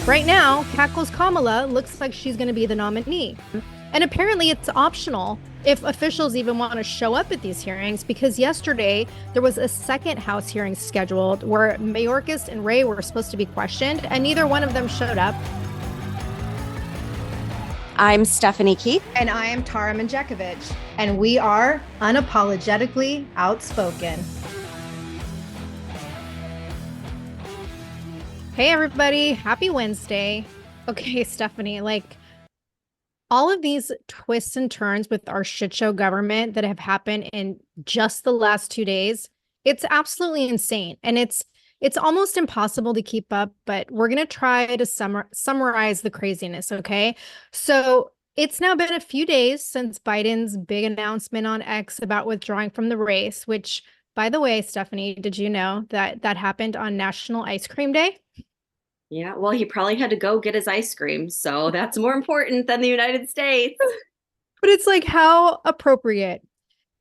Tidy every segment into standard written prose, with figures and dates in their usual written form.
Right now, Cackle's Kamala looks like she's going to be the nominee. And apparently it's optional if officials even want to show up at these hearings, because yesterday there was a second House hearing scheduled where Mayorkas and Ray were supposed to be questioned, and neither one of them showed up. I'm Stephanie Keith. And I am Tara Manjakovic, and we are unapologetically outspoken. Hey, everybody. Happy Wednesday. Okay, Stephanie, all of these twists and turns with our shit show government that have happened in just the last 2 days, it's absolutely insane. And it's almost impossible to keep up, but we're going to try to summarize the craziness, okay? So it's now been a few days since Biden's big announcement on X about withdrawing from the race, which, by the way, Stephanie, did you know that happened on National Ice Cream Day? Yeah, well, he probably had to go get his ice cream, so that's more important than the United States. But it's like, how appropriate.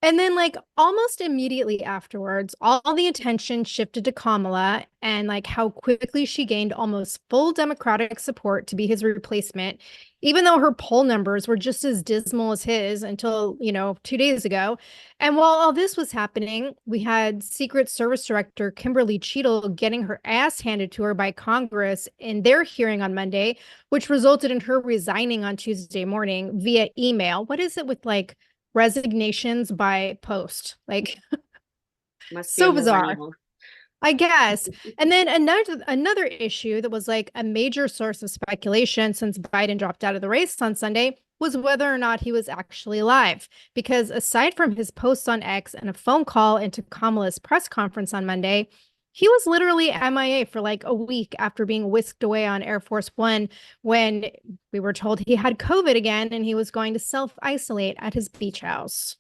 And then, almost immediately afterwards, all the attention shifted to Kamala and how quickly she gained almost full Democratic support to be his replacement, even though her poll numbers were just as dismal as his until, 2 days ago. And while all this was happening, we had Secret Service Director Kimberly Cheatle getting her ass handed to her by Congress in their hearing on Monday, which resulted in her resigning on Tuesday morning via email. What is it with resignations by post? Must be So a bizarre, millennial. I guess. And then another issue that was a major source of speculation since Biden dropped out of the race on Sunday was whether or not he was actually alive. Because aside from his posts on X and a phone call into Kamala's press conference on Monday, he was literally MIA for a week after being whisked away on Air Force One when we were told he had COVID again and he was going to self-isolate at his beach house.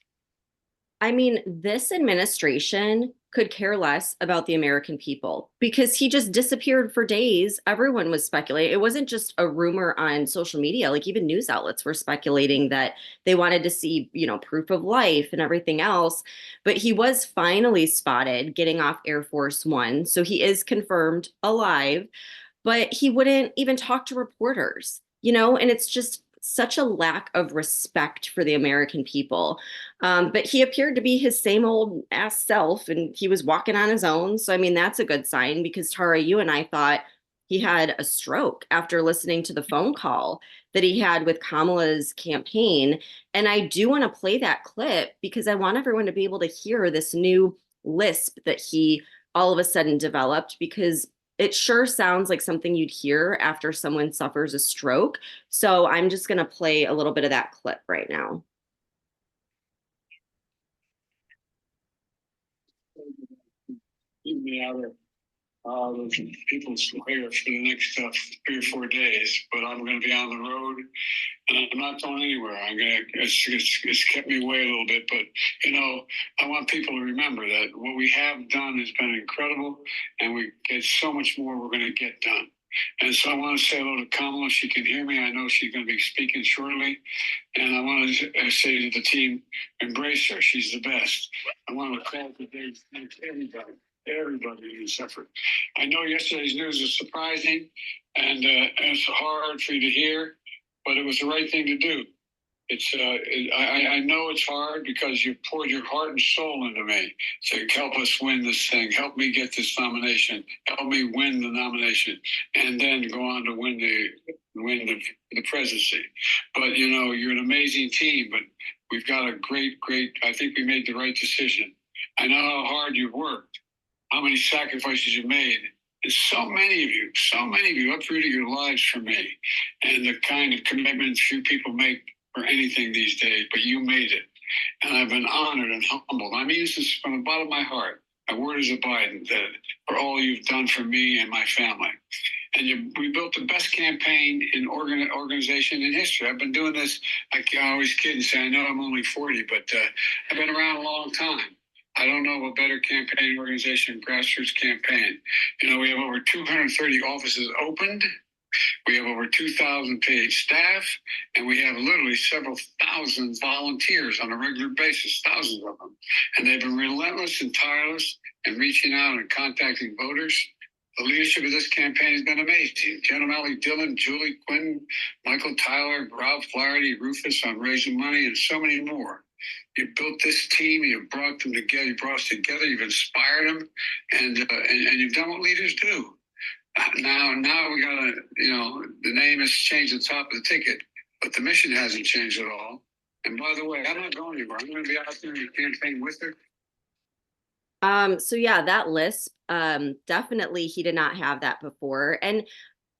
I mean, this administration could care less about the American people because he just disappeared for days. Everyone was speculating. It wasn't just a rumor on social media. Even news outlets were speculating that they wanted to see, proof of life and everything else. But he was finally spotted getting off Air Force One. So he is confirmed alive, but he wouldn't even talk to reporters, and it's just such a lack of respect for the American people. But he appeared to be his same old ass self and he was walking on his own. So, I mean, that's a good sign because Tara, you and I thought he had a stroke after listening to the phone call that he had with Kamala's campaign. And I do want to play that clip because I want everyone to be able to hear this new lisp that he all of a sudden developed, because it sure sounds like something you'd hear after someone suffers a stroke. So I'm just going to play a little bit of that clip right now. Keep me out of people's hair for the next 3 or 4 days, but I'm going to be on the road and I'm not going anywhere. It's kept me away a little bit, but I want people to remember that what we have done has been incredible, and we get so much more we're going to get done. And so I want to say hello to Kamala. She can hear me. I know she's going to be speaking shortly. And I want to say to the team, embrace her. She's the best. I want to call today, thank everybody in this effort. I know yesterday's news was surprising and it's hard for you to hear, but it was the right thing to do. I know it's hard because you poured your heart and soul into me to help us win this thing. Help me get this nomination. Help me win the nomination, and then go on to win the presidency. But you're an amazing team. But we've got a great. I think we made the right decision. I know how hard you've worked, how many sacrifices you made. And so many of you uprooted your lives for me, and the kind of commitments few people make for anything these days, but you made it. And I've been honored and humbled. I mean this is from the bottom of my heart. My word is a Biden, that for all you've done for me and my family. And we built the best campaign in organization in history. I've been doing this, I always kid and say, I know I'm only 40, but I've been around a long time. I don't know of a better campaign organization, grassroots campaign. We have over 230 offices opened. We have over 2,000 paid staff, and we have literally several thousand volunteers on a regular basis, thousands of them. And they've been relentless and tireless in reaching out and contacting voters. The leadership of this campaign has been amazing. Jen O'Malley, Dillon, Julie Quinn, Michael Tyler, Ralph Flaherty, Rufus on raising money, and so many more. You built this team. You brought them together. You brought us together. You've inspired them, and you've done what leaders do. Now we gotta, the name has changed the top of the ticket, but the mission hasn't changed at all. And by the way, I'm not going anywhere. I'm going to be out there in the campaign with her. So yeah, that list, definitely he did not have that before. And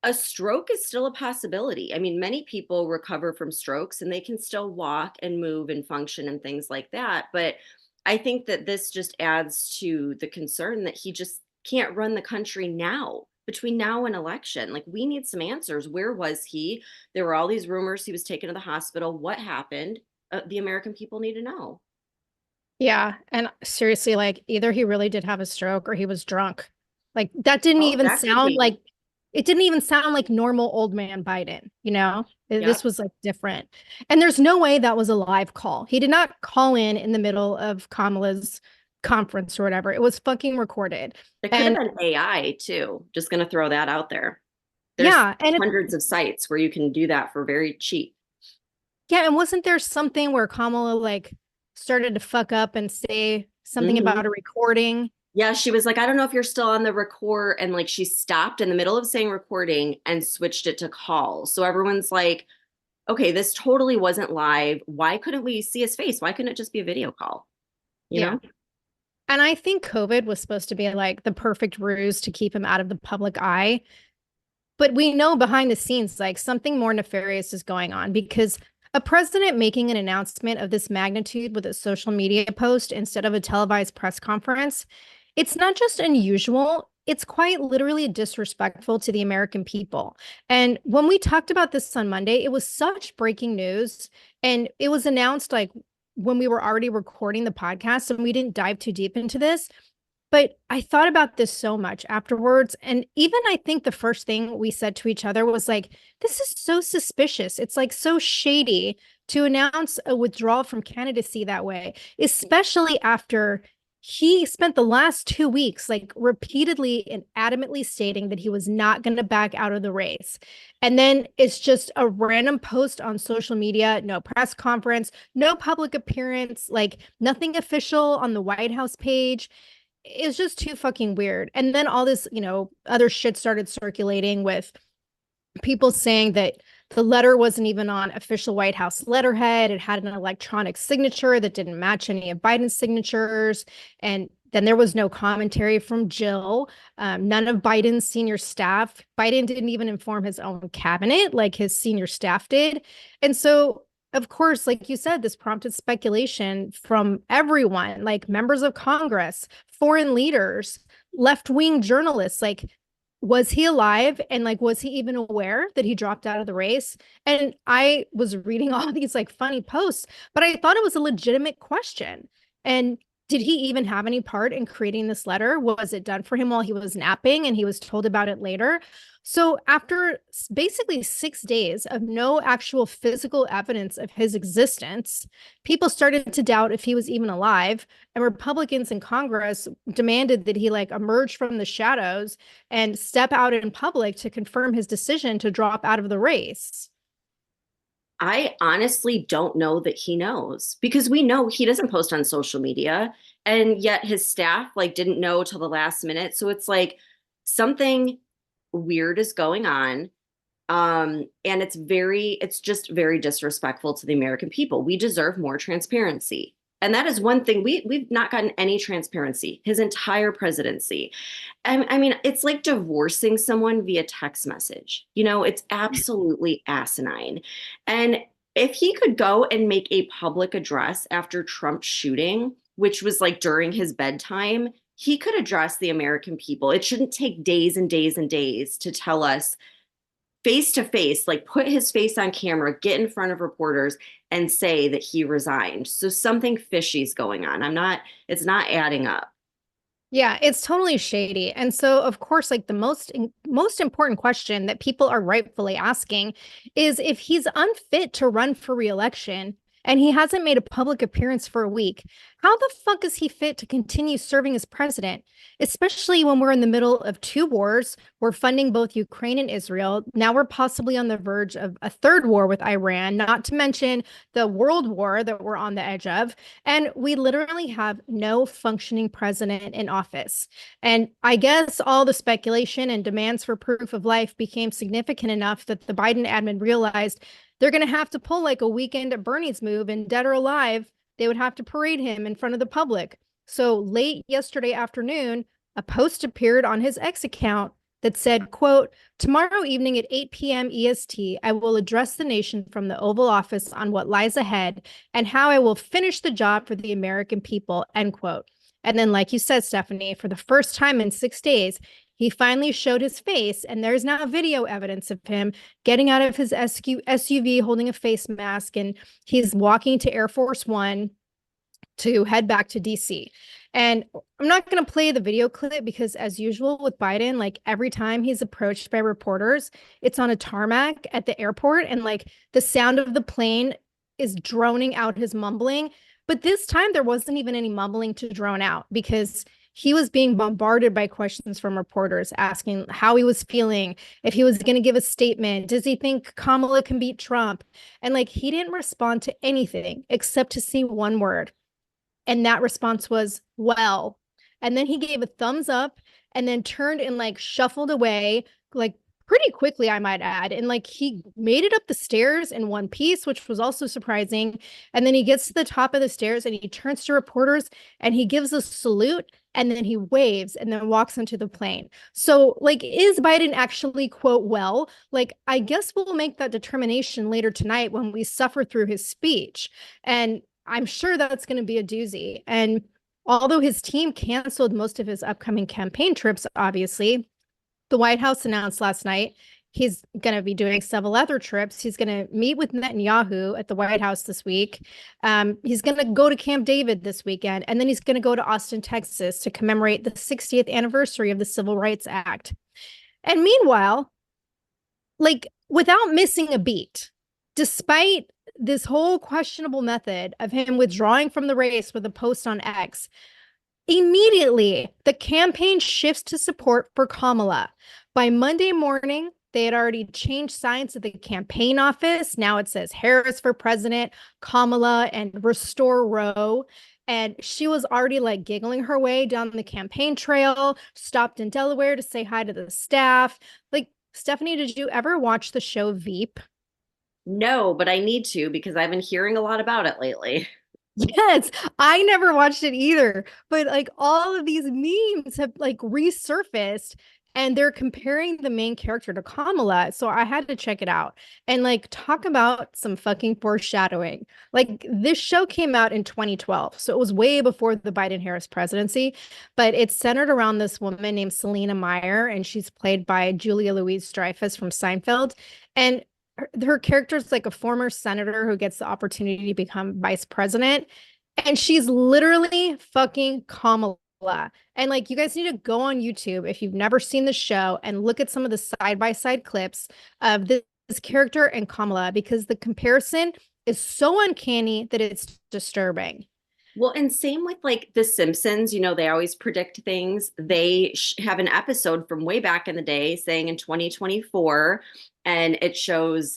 a stroke is still a possibility. I mean, many people recover from strokes and they can still walk and move and function and things like that. But I think that this just adds to the concern that he just can't run the country now, between now and election. Like, we need some answers. Where was he? There were all these rumors he was taken to the hospital. What happened? The American people need to know. Yeah. And seriously, like, either he really did have a stroke or he was drunk. Like, that didn't even That could sound be. like it didn't even sound like normal old man Biden, Yep. This was like different. And there's no way that was a live call. He did not call in the middle of Kamala's conference or whatever. It was fucking recorded. It could have been AI too. Just going to throw that out there. There's and hundreds of sites where you can do that for very cheap. Yeah, and wasn't there something where Kamala like started to fuck up and say something about a recording? Yeah, she was like, I don't know if you're still on the record. And like, she stopped in the middle of saying recording and switched it to call. So everyone's like, okay, this totally wasn't live. Why couldn't we see his face? Why couldn't it just be a video call? You know? And I think COVID was supposed to be like the perfect ruse to keep him out of the public eye. But we know behind the scenes, like, something more nefarious is going on, because a president making an announcement of this magnitude with a social media post instead of a televised press conference, it's not just unusual, it's quite literally disrespectful to the American people. And when we talked about this on Monday, it was such breaking news. And it was announced like when we were already recording the podcast, and we didn't dive too deep into this. But I thought about this so much afterwards. And even I think the first thing we said to each other was like, this is so suspicious. It's like so shady to announce a withdrawal from candidacy that way, especially after he spent the last 2 weeks like repeatedly and adamantly stating that he was not going to back out of the race. And then it's just a random post on social media, no press conference, no public appearance, like nothing official on the White House page. It's just too fucking weird. And then all this, other shit started circulating with people saying that the letter wasn't even on official White House letterhead. It had an electronic signature that didn't match any of Biden's signatures. And then there was no commentary from Jill, none of Biden's senior staff. Biden didn't even inform his own cabinet like his senior staff did. And so, of course, like you said, this prompted speculation from everyone, like members of Congress, foreign leaders, left-wing journalists. Like, was he alive? And like, was he even aware that he dropped out of the race? And I was reading all these like funny posts, but I thought it was a legitimate question. And did he even have any part in creating this letter? Was it done for him while he was napping and he was told about it later? So after basically 6 days of no actual physical evidence of his existence, people started to doubt if he was even alive. And Republicans in Congress demanded that he like emerge from the shadows and step out in public to confirm his decision to drop out of the race. I honestly don't know that he knows, because we know he doesn't post on social media, and yet his staff like didn't know till the last minute. So it's like something weird is going on. And it's just very disrespectful to the American people. We deserve more transparency. And that is one thing we've not gotten any transparency his entire presidency. I mean, it's like divorcing someone via text message. It's absolutely asinine. And if he could go and make a public address after Trump's shooting, which was like during his bedtime, he could address the American people. It shouldn't take days and days and days to tell us face to face, like put his face on camera, get in front of reporters and say that he resigned. So something fishy is going on. It's not adding up. Yeah, it's totally shady. And so, of course, like the most important question that people are rightfully asking is, if he's unfit to run for reelection, and he hasn't made a public appearance for a week. How the fuck is he fit to continue serving as president, especially when we're in the middle of two wars? We're funding both Ukraine and Israel. Now we're possibly on the verge of a third war with Iran, not to mention the world war that we're on the edge of. And we literally have no functioning president in office. And I guess all the speculation and demands for proof of life became significant enough that the Biden admin realized they're going to have to pull like a weekend at Bernie's move, and dead or alive, they would have to parade him in front of the public. So late yesterday afternoon, a post appeared on his X account that said, quote, "Tomorrow evening at 8 p.m. EST, I will address the nation from the Oval Office on what lies ahead and how I will finish the job for the American people," end quote. And then, like you said, Stephanie, for the first time in 6 days, he finally showed his face, and there's now video evidence of him getting out of his SUV holding a face mask, and he's walking to Air Force One to head back to DC. And I'm not going to play the video clip because, as usual with Biden, like every time he's approached by reporters, it's on a tarmac at the airport, and like the sound of the plane is droning out his mumbling. But this time there wasn't even any mumbling to drone out because he was being bombarded by questions from reporters asking how he was feeling, if he was going to give a statement, does he think Kamala can beat Trump? And like he didn't respond to anything except to see one word. And that response was, well. And then he gave a thumbs up and then turned and like shuffled away, like pretty quickly, I might add. And like he made it up the stairs in one piece, which was also surprising. And then he gets to the top of the stairs and he turns to reporters and he gives a salute and then he waves and then walks into the plane. So like, is Biden actually, quote, well? Like, I guess we'll make that determination later tonight when we suffer through his speech. And I'm sure that's going to be a doozy. And although his team canceled most of his upcoming campaign trips, obviously, the White House announced last night he's going to be doing several other trips. He's going to meet with Netanyahu at the White House this week. He's going to go to Camp David this weekend, and then he's going to go to Austin, Texas to commemorate the 60th anniversary of the Civil Rights Act. And meanwhile, like without missing a beat, despite this whole questionable method of him withdrawing from the race with a post on X, immediately the campaign shifts to support for Kamala. By Monday morning, they had already changed signs at the campaign office. Now it says Harris for president, Kamala, and Restore Roe. And she was already like giggling her way down the campaign trail, stopped in Delaware to say hi to the staff. Like, Stephanie, did you ever watch the show Veep? No, but I need to because I've been hearing a lot about it lately. Yes, I never watched it either, but like all of these memes have like resurfaced and they're comparing the main character to Kamala. So I had to check it out and like talk about some fucking foreshadowing. Like this show came out in 2012, so it was way before the Biden-Harris presidency, but it's centered around this woman named Selena Meyer, and she's played by Julia Louis-Dreyfus from Seinfeld. And her character is like a former senator who gets the opportunity to become vice president, and she's literally fucking Kamala. And like, you guys need to go on YouTube if you've never seen the show and look at some of the side-by-side clips of this character and Kamala, because the comparison is so uncanny that it's disturbing. Well, and same with like The Simpsons, you know, they always predict things. They have an episode from way back in the day saying in 2024, and it shows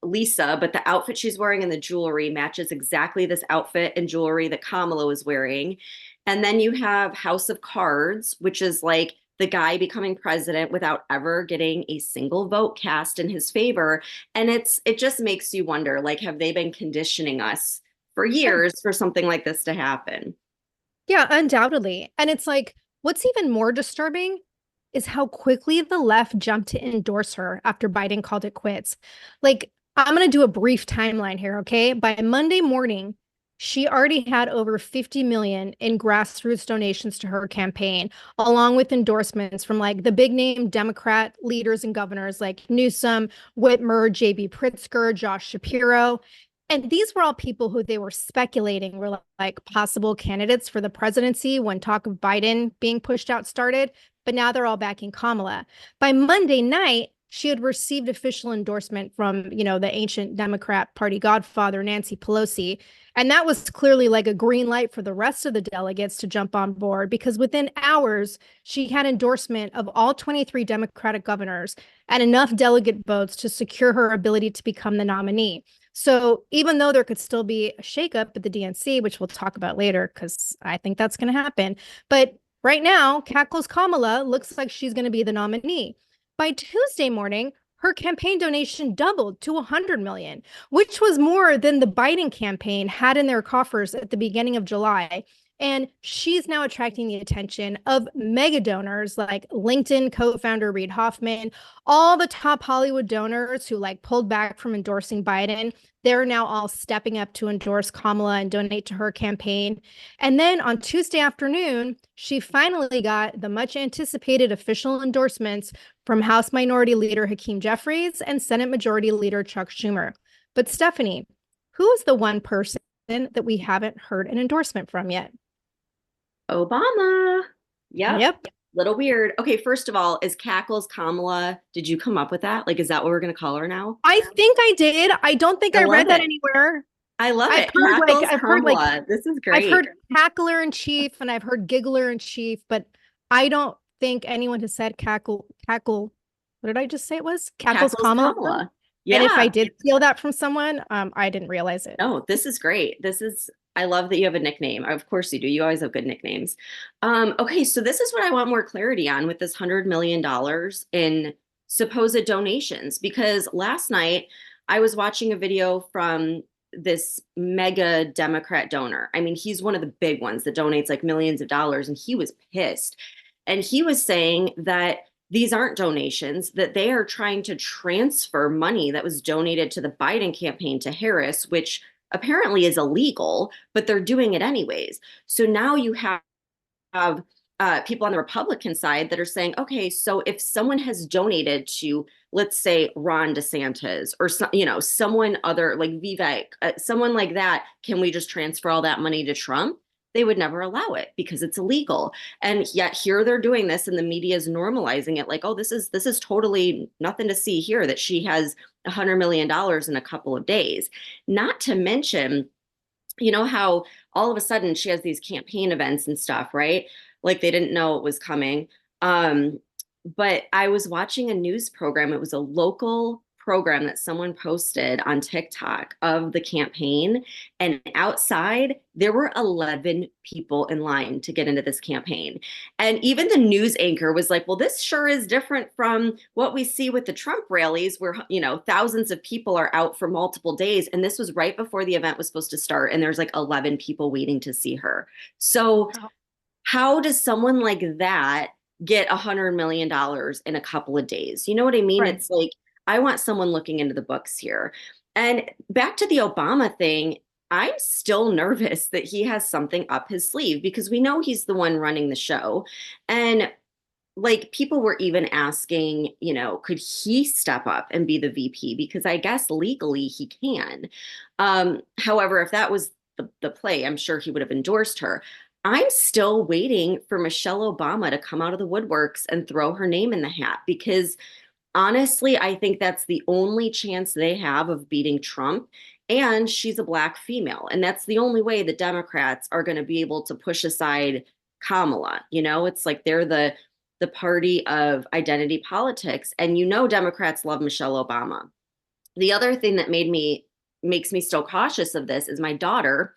Lisa, but the outfit she's wearing and the jewelry matches exactly this outfit and jewelry that Kamala was wearing. And then you have House of Cards, which is like the guy becoming president without ever getting a single vote cast in his favor. And it just makes you wonder, like, have they been conditioning us for years for something like this to happen? Yeah, undoubtedly. And it's like, what's even more disturbing is how quickly the left jumped to endorse her after Biden called it quits. Like, I'm going to do a brief timeline here, okay? By Monday morning, she already had over 50 million in grassroots donations to her campaign, along with endorsements from like the big name Democrat leaders and governors like Newsom, Whitmer, J.B. Pritzker, Josh Shapiro. And these were all people who they were speculating were like possible candidates for the presidency when talk of Biden being pushed out started. But now they're all backing Kamala. By Monday night, she had received official endorsement from, the ancient Democrat Party godfather, Nancy Pelosi. And that was clearly like a green light for the rest of the delegates to jump on board, because within hours, she had endorsement of all 23 Democratic governors and enough delegate votes to secure her ability to become the nominee. So even though there could still be a shakeup at the DNC, which we'll talk about later, because I think that's going to happen, but right now, Cackle's Kamala looks like she's going to be the nominee. By Tuesday morning, her campaign donation doubled to 100 million, which was more than the Biden campaign had in their coffers at the beginning of July. And she's now attracting the attention of mega donors like LinkedIn co-founder Reid Hoffman, all the top Hollywood donors who pulled back from endorsing Biden. They're now all stepping up to endorse Kamala and donate to her campaign. And then on Tuesday afternoon, she finally got the much anticipated official endorsements from House Minority Leader Hakeem Jeffries and Senate Majority Leader Chuck Schumer. But Stephanie, who is the one person that we haven't heard an endorsement from yet? Obama. Yep. Little weird. Okay, first of all, is Cackles Kamala? Did you come up with that? Is that what we're going to call her now? I think I did. I don't think I read that anywhere. I love it. I've heard this is great. I've heard cackler in chief and I've heard giggler in chief, but I don't think anyone has said cackle. What did I just say it was? Cackles Kamala. Yeah. And if I did steal that from someone, I didn't realize it. Oh, this is great. I love that you have a nickname. Of course you do. You always have good nicknames. Okay, so this is what I want more clarity on with this $100 million in supposed donations, because last night I was watching a video from this mega Democrat donor. I mean, he's one of the big ones that donates millions of dollars, and he was pissed. And he was saying that these aren't donations, that they are trying to transfer money that was donated to the Biden campaign to Harris, which apparently is illegal, but they're doing it anyways. So now you have people on the Republican side that are saying, okay, so if someone has donated to, let's say, Ron DeSantis or someone other like Vivek, someone like that, can we just transfer all that money to Trump? They would never allow it because it's illegal. And yet here they're doing this, and the media is normalizing it oh, this is totally nothing to see here, that she has $100 million in a couple of days. Not to mention, how all of a sudden she has these campaign events and stuff, right? They didn't know it was coming. But I was watching a news program. It was a local program that someone posted on TikTok of the campaign, and outside there were 11 people in line to get into this campaign. And even the news anchor was like, well, this sure is different from what we see with the Trump rallies where, thousands of people are out for multiple days. And this was right before the event was supposed to start, and there's 11 people waiting to see her. So how does someone like that get $100 million in a couple of days? You know what I mean? Right. It's I want someone looking into the books here. And back to the Obama thing, I'm still nervous that he has something up his sleeve, because we know he's the one running the show. And people were even asking, could he step up and be the VP? Because I guess legally he can. However, if that was the play, I'm sure he would have endorsed her. I'm still waiting for Michelle Obama to come out of the woodworks and throw her name in the hat, because honestly, I think that's the only chance they have of beating Trump. And she's a Black female. And that's the only way the Democrats are going to be able to push aside Kamala. It's they're the party of identity politics. And Democrats love Michelle Obama. The other thing that makes me still cautious of this is my daughter,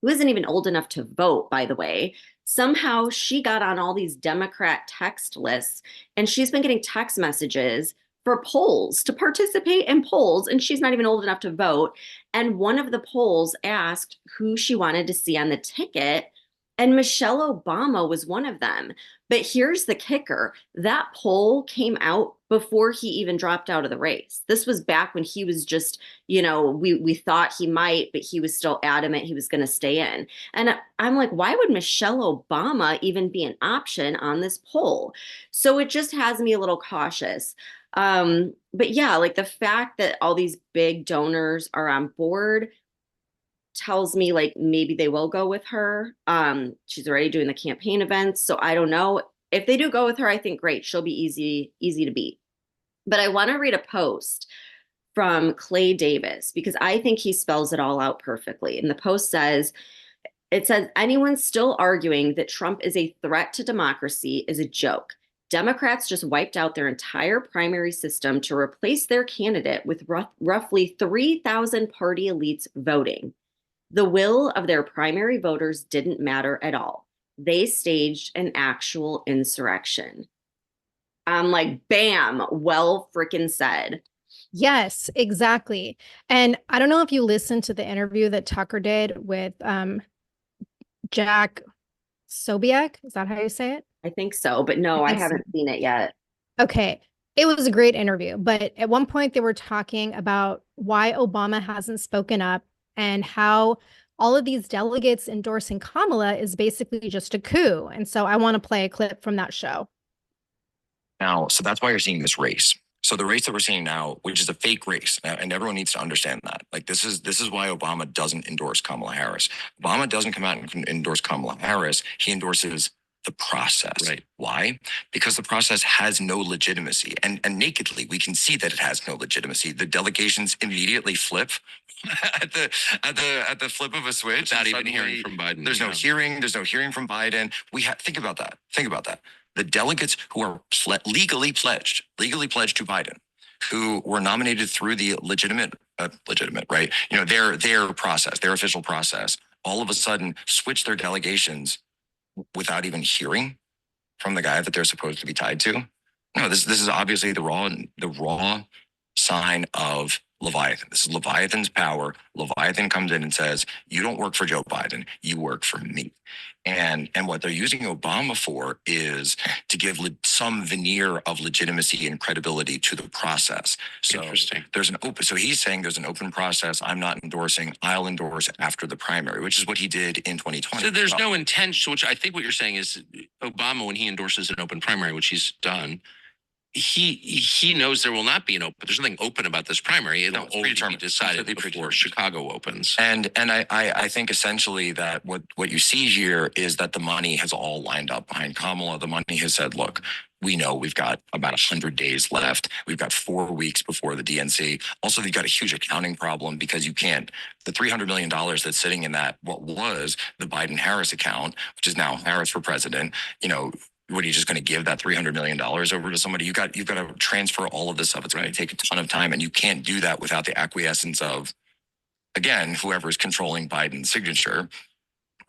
who isn't even old enough to vote, by the way. Somehow she got on all these Democrat text lists, and she's been getting text messages for polls, to participate in polls, and she's not even old enough to vote. And one of the polls asked who she wanted to see on the ticket, and Michelle Obama was one of them. But here's the kicker. That poll came out before he even dropped out of the race. This was back when he was just, we thought he might, but he was still adamant he was going to stay in. And I'm like, why would Michelle Obama even be an option on this poll? So it just has me a little cautious. But yeah, the fact that all these big donors are on board tells me maybe they will go with her. She's already doing the campaign events, so I don't know. If they do go with her, I think great. She'll be easy to beat. But I want to read a post from Clay Davis because I think he spells it all out perfectly. And the post says, it says, anyone still arguing that Trump is a threat to democracy is a joke. Democrats just wiped out their entire primary system to replace their candidate with roughly 3,000 party elites voting. The will of their primary voters didn't matter at all. They staged an actual insurrection. I'm like, bam, well freaking said. Yes, exactly. And I don't know if you listened to the interview that Tucker did with Jack Sobiek. Is that how you say it? I think so, but no, I haven't seen it yet. Okay. It was a great interview, but at one point they were talking about why Obama hasn't spoken up and how all of these delegates endorsing Kamala is basically just a coup. And so I want to play a clip from that show. Now, so that's why you're seeing this race. So the race that we're seeing now, which is a fake race, and everyone needs to understand that. Like this is why Obama doesn't endorse Kamala Harris. Obama doesn't come out and endorse Kamala Harris. He endorses the process. Right. Why? Because the process has no legitimacy. And nakedly, we can see that it has no legitimacy. The delegations immediately flip at the flip of a switch. Not even hearing from Biden. There's no hearing. There's no hearing from Biden. Think about that. Think about that. The delegates who are legally pledged to Biden, who were nominated through the legitimate, right? You know, their process, their official process, all of a sudden switch their delegations without even hearing from the guy that they're supposed to be tied to. No, this is obviously the raw sign of Leviathan. This is Leviathan's power. Leviathan comes in and says, you don't work for Joe Biden, you work for me. And what they're using Obama for is to give some veneer of legitimacy and credibility to the process. So there's so he's saying there's an open process. I'm not endorsing. I'll endorse after the primary, which is what he did in 2020. So there's no intention, which I think what you're saying is Obama, when he endorses an open primary, which he's done, he knows there will not be an open. There's nothing open about this primary. It'll already be decided before Chicago opens. And I think essentially that what you see here is that the money has all lined up behind Kamala. The money has said, look, we know we've got about 100 days left. We've got 4 weeks before the DNC. Also, you've got a huge accounting problem because you can't, the $300 million that's sitting in that, what was the Biden-Harris account, which is now Harris for president, you know, what are you just going to give that $300 million over to somebody? You've got to transfer all of this stuff. It's going to take a ton of time, and you can't do that without the acquiescence of, again, whoever is controlling Biden's signature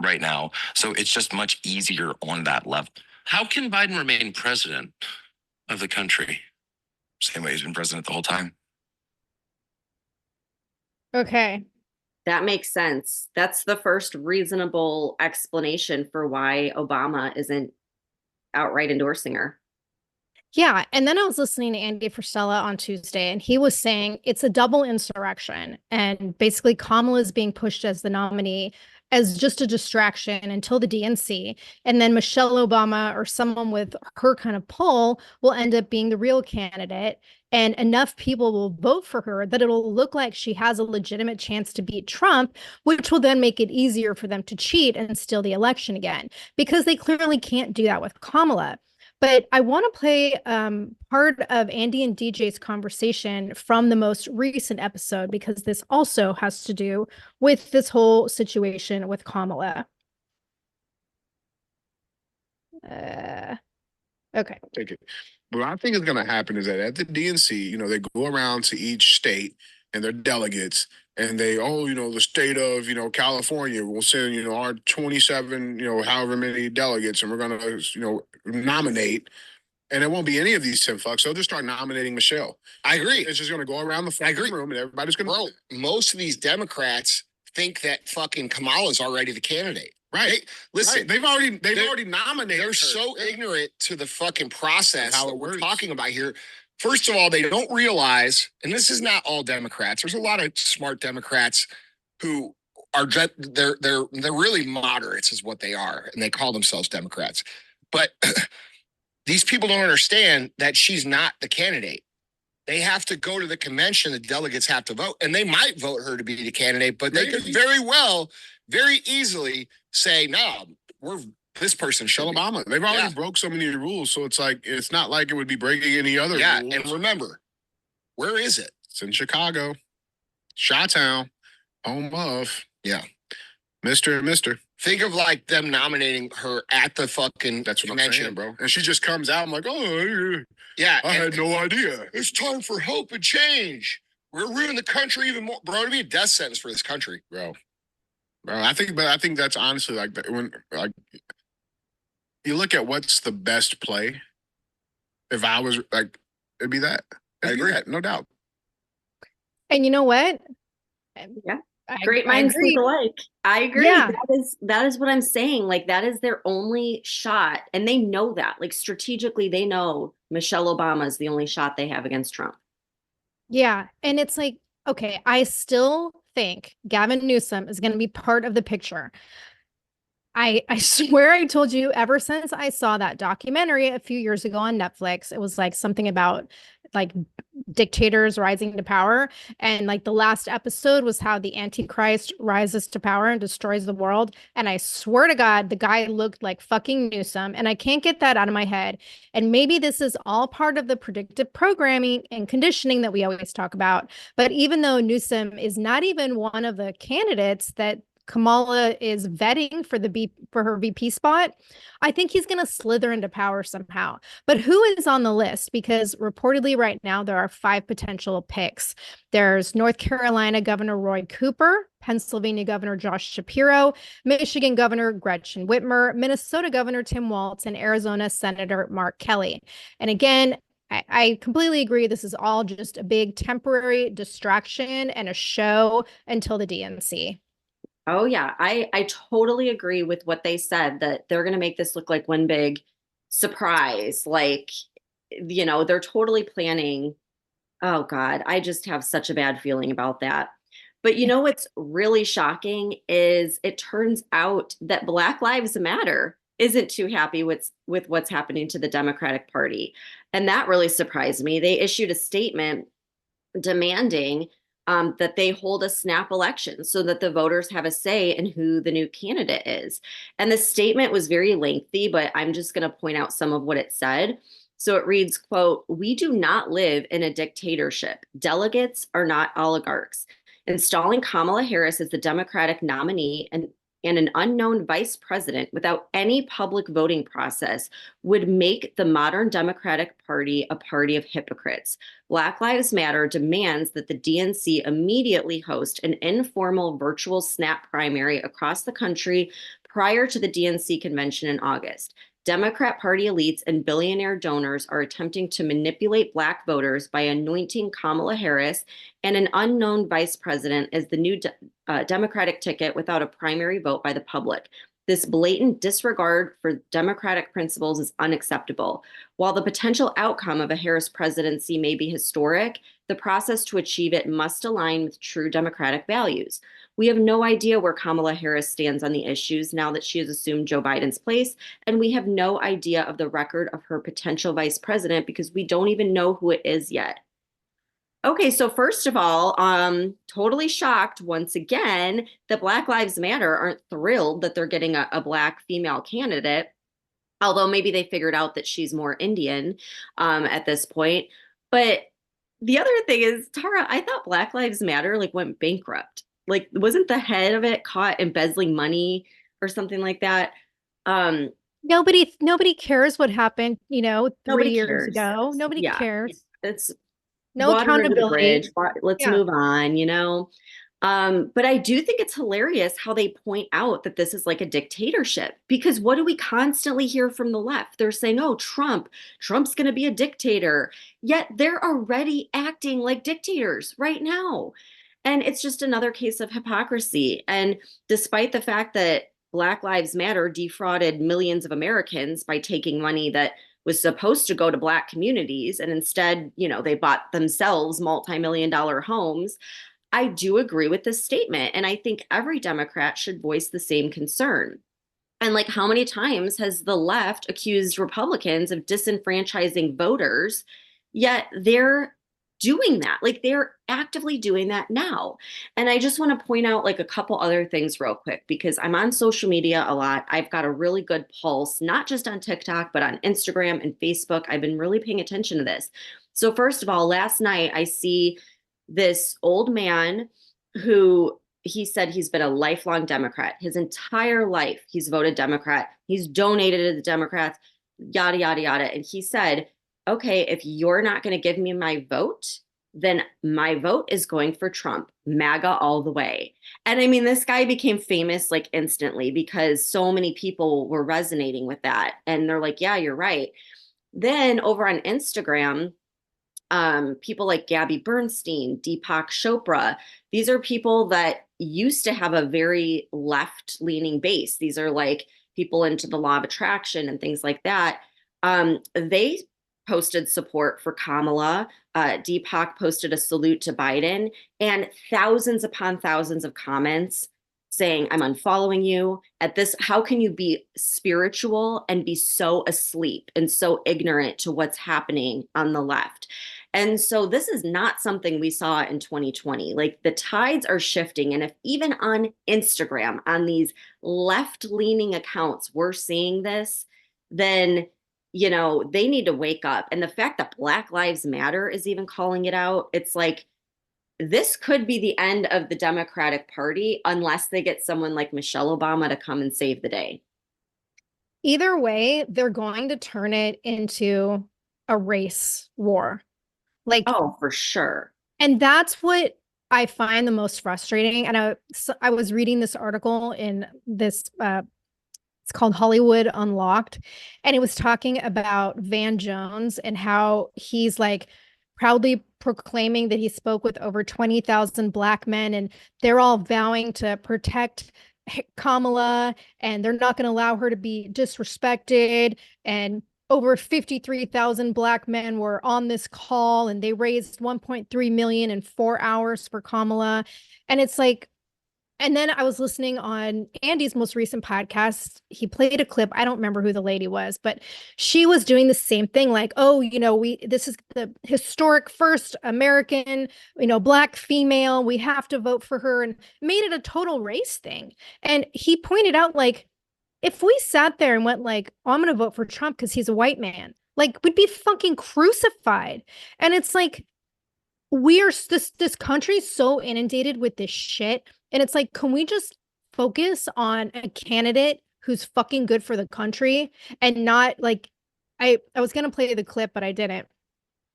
right now. So it's just much easier on that level. How can Biden remain president of the country? Same way he's been president the whole time. Okay. That makes sense. That's the first reasonable explanation for why Obama isn't outright endorsing her. Yeah. And then I was listening to Andy Frisella on Tuesday, and he was saying it's a double insurrection. And basically, Kamala is being pushed as the nominee as just a distraction until the DNC. And then Michelle Obama or someone with her kind of pull will end up being the real candidate. And enough people will vote for her that it'll look like she has a legitimate chance to beat Trump, which will then make it easier for them to cheat and steal the election again, because they clearly can't do that with Kamala. But I want to play part of Andy and DJ's conversation from the most recent episode, because this also has to do with this whole situation with Kamala. Okay. Take it. What I think is going to happen is that at the DNC, you know, they go around to each state and their delegates, and they, the state of, California will send, our 27, however many delegates, and we're going to, nominate. And it won't be any of these 10 fucks. They'll just start nominating Michelle. I agree. It's just going to go around the fucking room, and everybody's going to. Bro, most of these Democrats think that fucking Kamala's already the candidate. Right. Listen, They've already nominated. They're so ignorant to the fucking process that we're talking about here. First of all, they don't realize, and this is not all Democrats. There's a lot of smart Democrats who are they're really moderates, is what they are, and they call themselves Democrats. But these people don't understand that she's not the candidate. They have to go to the convention. The delegates have to vote, and they might vote her to be the candidate, but they could very easily say, no, we're this person. Michelle Obama. They've already broke so many rules, so it's not like it would be breaking any other rules. And remember, Where is it? It's in Chicago, Chi-Town, home of, yeah, Mr. and Mr. Think of like them nominating her at the fucking That's what convention. I'm saying, bro. And she just comes out. I'm like, oh, Yeah, I had no idea. It's time for hope and change. We're ruining the country even more, bro. It'd be a death sentence for this country, bro. I think that's honestly like when like you look at what's the best play. If I was like, it'd be that. I agree, no doubt. And you know what? Yeah. Great minds think alike. I agree. Yeah. That is what I'm saying. Like, that is their only shot. And they know that. Like, strategically, they know Michelle Obama is the only shot they have against Trump. Yeah. And it's like, okay, I still think Gavin Newsom is going to be part of the picture. I swear I told you ever since I saw that documentary a few years ago on Netflix, it was like something about like dictators rising to power. And like the last episode was how the Antichrist rises to power and destroys the world. And I swear to God, the guy looked like fucking Newsom. And I can't get that out of my head. And maybe this is all part of the predictive programming and conditioning that we always talk about. But even though Newsom is not even one of the candidates that Kamala is vetting for her VP spot, I think he's going to slither into power somehow. But who is on the list? Because reportedly right now there are 5 potential picks. There's North Carolina Governor Roy Cooper, Pennsylvania Governor Josh Shapiro, Michigan Governor Gretchen Whitmer, Minnesota Governor Tim Walz, and Arizona Senator Mark Kelly. And again, I completely agree. This is all just a big temporary distraction and a show until the DNC. Oh, yeah. I totally agree with what they said, that they're going to make this look like one big surprise. Like, you know, they're totally planning. Oh, God, I just have such a bad feeling about that. But you know what's really shocking is it turns out that Black Lives Matter isn't too happy with what's happening to the Democratic Party. And that really surprised me. They issued a statement demanding that they hold a snap election so that the voters have a say in who the new candidate is. And the statement was very lengthy, but I'm just going to point out some of what it said. So it reads, quote, "We do not live in a dictatorship. Delegates are not oligarchs. Installing Kamala Harris as the Democratic nominee and an unknown vice president without any public voting process would make the modern Democratic Party a party of hypocrites. Black Lives Matter demands that the DNC immediately host an informal virtual snap primary across the country prior to the DNC convention in August. Democrat Party elites and billionaire donors are attempting to manipulate Black voters by anointing Kamala Harris and an unknown vice president as the new Democratic ticket without a primary vote by the public. This blatant disregard for democratic principles is unacceptable. While the potential outcome of a Harris presidency may be historic, the process to achieve it must align with true democratic values. We have no idea where Kamala Harris stands on the issues now that she has assumed Joe Biden's place, and we have no idea of the record of her potential vice president because we don't even know who it is yet." Okay, so first of all, totally shocked once again that Black Lives Matter aren't thrilled that they're getting a Black female candidate, although maybe they figured out that she's more Indian at this point. But the other thing is, Tara, I thought Black Lives Matter like went bankrupt. Like, wasn't the head of it caught embezzling money or something like that? Nobody cares what happened, 3 years cares. ago. Nobody cares. It's no accountability. Let's move on, But I do think it's hilarious how they point out that this is like a dictatorship, because what do we constantly hear from the left? They're saying, oh, Trump's going to be a dictator. Yet they're already acting like dictators right now. And it's just another case of hypocrisy. And despite the fact that Black Lives Matter defrauded millions of Americans by taking money that was supposed to go to Black communities, and instead, they bought themselves multi-million-dollar homes, I do agree with this statement. And I think every Democrat should voice the same concern. And like, how many times has the left accused Republicans of disenfranchising voters, yet they're doing that? Like, they're actively doing that now. And I just want to point out like a couple other things real quick, because I'm on social media a lot. I've got a really good pulse, not just on TikTok, but on Instagram and Facebook. I've been really paying attention to this. So first of all, last night I see this old man who he said he's been a lifelong Democrat. His entire life, he's voted Democrat. He's donated to the Democrats, yada, yada, yada. And he said, okay, if you're not going to give me my vote, then my vote is going for Trump, MAGA all the way. And I mean, this guy became famous like instantly because so many people were resonating with that. And they're like, yeah, you're right. Then over on Instagram, people like Gabby Bernstein, Deepak Chopra, these are people that used to have a very left-leaning base. These are like people into the law of attraction and things like that. They posted support for Kamala. Deepak posted a salute to Biden, and thousands upon thousands of comments saying, I'm unfollowing you at this. How can you be spiritual and be so asleep and so ignorant to what's happening on the left? And so this is not something we saw in 2020. Like the tides are shifting. And if even on Instagram, on these left-leaning accounts, we're seeing this, then, you know, they need to wake up. And the fact that Black Lives Matter is even calling it out, it's like, this could be the end of the Democratic Party unless they get someone like Michelle Obama to come and save the day. Either way, they're going to turn it into a race war. Like, oh, for sure. And that's what I find the most frustrating. And I was reading this article in this, it's called Hollywood Unlocked. And it was talking about Van Jones and how he's like proudly proclaiming that he spoke with over 20,000 Black men, and they're all vowing to protect Kamala, and they're not going to allow her to be disrespected. And over 53,000 Black men were on this call, and they raised 1.3 million in 4 hours for Kamala. And it's like, and then I was listening on Andy's most recent podcast. He played a clip. I don't remember who the lady was, but she was doing the same thing. Like, oh, you know, this is the historic first American, you know, Black female. We have to vote for her, and made it a total race thing. And he pointed out, like, if we sat there and went like, oh, I'm going to vote for Trump because he's a white man, like, we'd be fucking crucified. And it's like, this country's so inundated with this shit. And it's like, can we just focus on a candidate who's fucking good for the country and not like, I was going to play the clip, but I didn't.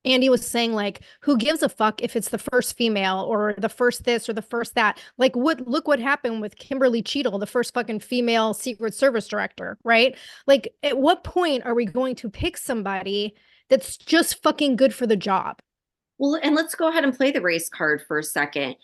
Andy was saying, like, who gives a fuck if it's the first female or the first this or the first that? Like, look what happened with Kimberly Cheatle, the first fucking female Secret Service director, right? Like, at what point are we going to pick somebody that's just fucking good for the job? Well, and let's go ahead and play the race card for a second.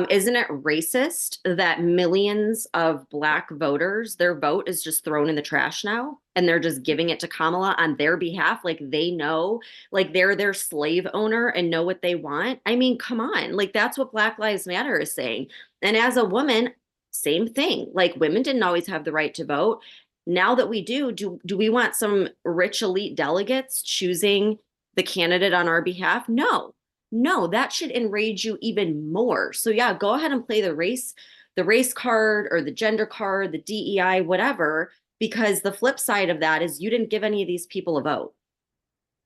Isn't it racist that millions of Black voters, their vote is just thrown in the trash now, and they're just giving it to Kamala on their behalf? Like, they know, like, they're their slave owner and know what they want. I mean, come on. Like, that's what Black Lives Matter is saying. And as a woman, same thing. Like, women didn't always have the right to vote. Now that we do we want some rich elite delegates choosing the candidate on our behalf? No, that should enrage you even more. So yeah, go ahead and play the race card or the gender card, the DEI, whatever, because the flip side of that is you didn't give any of these people a vote.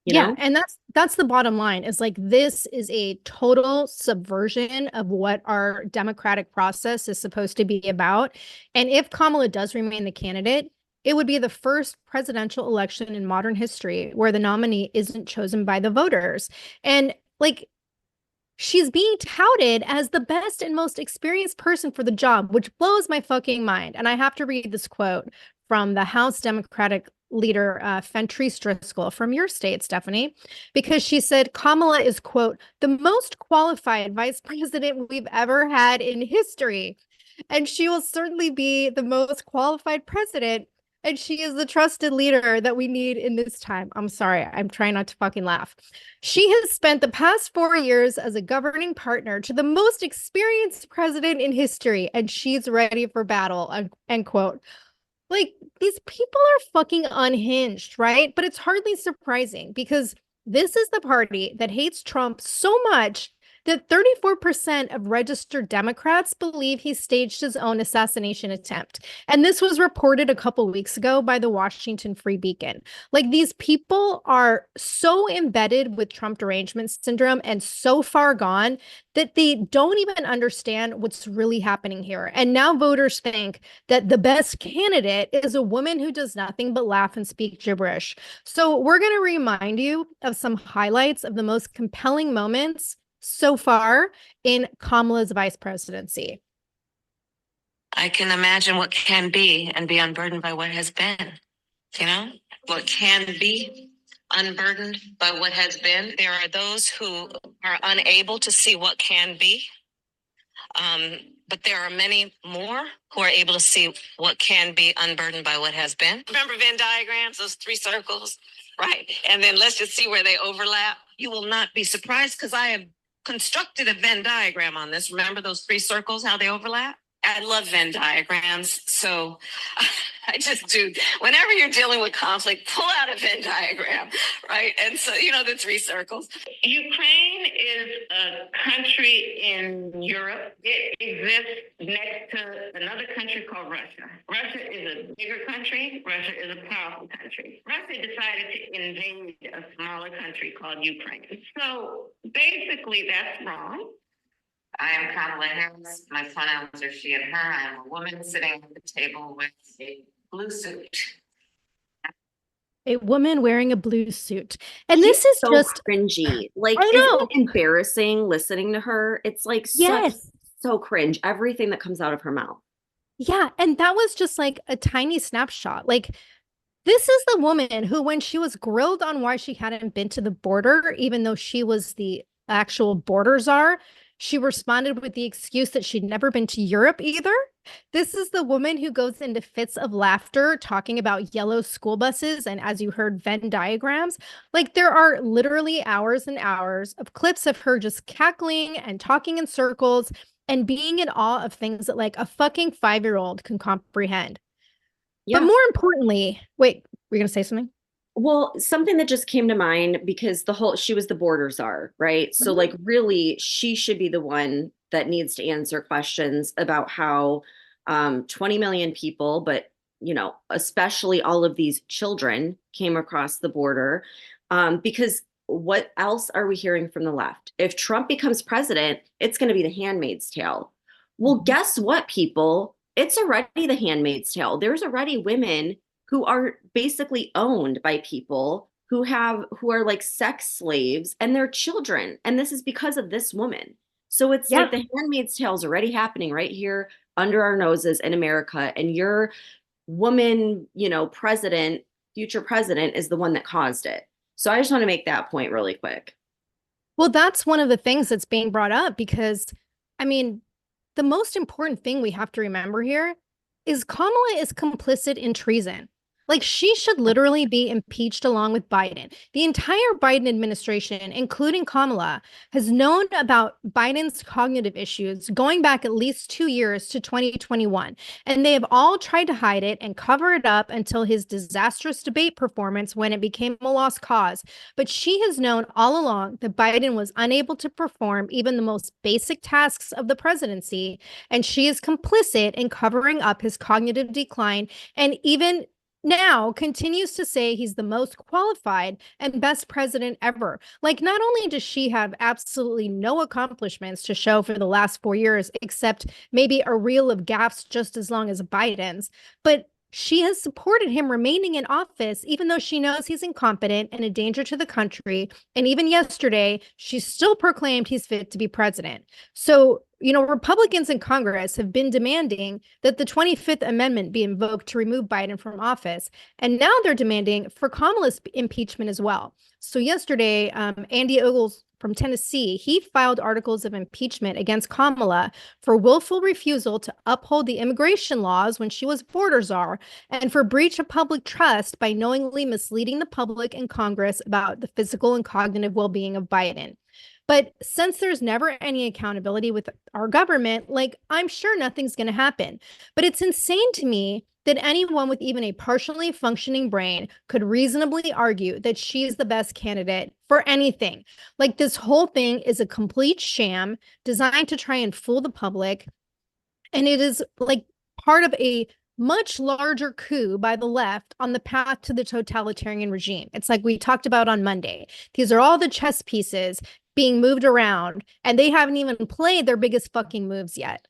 You know? And that's the bottom line, is like, this is a total subversion of what our democratic process is supposed to be about. And if Kamala does remain the candidate, it would be the first presidential election in modern history where the nominee isn't chosen by the voters. And like, she's being touted as the best and most experienced person for the job, which blows my fucking mind. And I have to read this quote from the House Democratic leader, Fentrice Driscoll, from your state, Stephanie, because she said Kamala is, quote, the most qualified vice president we've ever had in history. And she will certainly be the most qualified president. And she is the trusted leader that we need in this time. I'm sorry. I'm trying not to fucking laugh. She has spent the past 4 years as a governing partner to the most experienced president in history, and she's ready for battle, end quote. Like, these people are fucking unhinged, right? But it's hardly surprising, because this is the party that hates Trump so much that 34% of registered Democrats believe he staged his own assassination attempt. And this was reported a couple weeks ago by the Washington Free Beacon. Like, these people are so embedded with Trump derangement syndrome and so far gone that they don't even understand what's really happening here. And now voters think that the best candidate is a woman who does nothing but laugh and speak gibberish. So we're going to remind you of some highlights of the most compelling moments so far in Kamala's vice presidency. I can imagine what can be and be unburdened by what has been. You know, what can be unburdened by what has been. There are those who are unable to see what can be. But there are many more who are able to see what can be unburdened by what has been. Remember Venn diagrams, those 3 circles, right? And then let's just see where they overlap. You will not be surprised because I have constructed a Venn diagram on this. Remember those 3 circles, how they overlap? I love Venn diagrams. So I just do. Whenever you're dealing with conflict, pull out a Venn diagram, right? And so, you know, the 3 circles. Ukraine is a country in Europe. It exists next to another country called Russia. Russia is a bigger country. Russia is a powerful country. Russia decided to invade a smaller country called Ukraine. So basically, that's wrong. I am Kamala Harris. My pronouns are she and her. I am a woman sitting at the table with a blue suit. A woman wearing a blue suit. And this is so just cringy. Like, I know. it's embarrassing listening to her. It's like so cringe, everything that comes out of her mouth. Yeah. And that was just like a tiny snapshot. Like, this is the woman who, when she was grilled on why she hadn't been to the border, even though she was the actual border czar, she responded with the excuse that she'd never been to Europe either. This is the woman who goes into fits of laughter talking about yellow school buses and, as you heard, Venn diagrams. Like, there are literally hours and hours of clips of her just cackling and talking in circles and being in awe of things that like a fucking 5-year-old can comprehend. Yeah. But more importantly, wait, were you going to say something? Well, something that just came to mind, because she was the border czar, right? So like, really, she should be the one that needs to answer questions about how 20 million people, but, you know, especially all of these children came across the border. Because what else are we hearing from the left? If Trump becomes president, it's going to be the Handmaid's Tale. Well, guess what, people? It's already the Handmaid's Tale. There's already women who are basically owned by people who are like sex slaves, and their children. And this is because of this woman. So it's like the Handmaid's Tale is already happening right here under our noses in America. And your woman, you know, future president is the one that caused it. So I just want to make that point really quick. Well, that's one of the things that's being brought up, because, I mean, the most important thing we have to remember here is Kamala is complicit in treason. Like, she should literally be impeached along with Biden. The entire Biden administration, including Kamala, has known about Biden's cognitive issues going back at least 2 years to 2021. And they have all tried to hide it and cover it up until his disastrous debate performance when it became a lost cause. But she has known all along that Biden was unable to perform even the most basic tasks of the presidency. And she is complicit in covering up his cognitive decline, and even now continues to say he's the most qualified and best president ever. Like, not only does she have absolutely no accomplishments to show for the last 4 years, except maybe a reel of gaffes just as long as Biden's, but she has supported him remaining in office, even though she knows he's incompetent and a danger to the country. And even yesterday, she still proclaimed he's fit to be president. So, you know, Republicans in Congress have been demanding that the 25th Amendment be invoked to remove Biden from office. And now they're demanding for Kamala's impeachment as well. So yesterday, Andy Ogles from Tennessee, he filed articles of impeachment against Kamala for willful refusal to uphold the immigration laws when she was border czar, and for breach of public trust by knowingly misleading the public and Congress about the physical and cognitive well-being of Biden. But since there's never any accountability with our government, like, I'm sure nothing's going to happen. But it's insane to me that anyone with even a partially functioning brain could reasonably argue that she's the best candidate for anything. Like, this whole thing is a complete sham designed to try and fool the public. And it is like part of a much larger coup by the left on the path to the totalitarian regime. It's like we talked about on Monday. These are all the chess pieces being moved around, and they haven't even played their biggest fucking moves yet.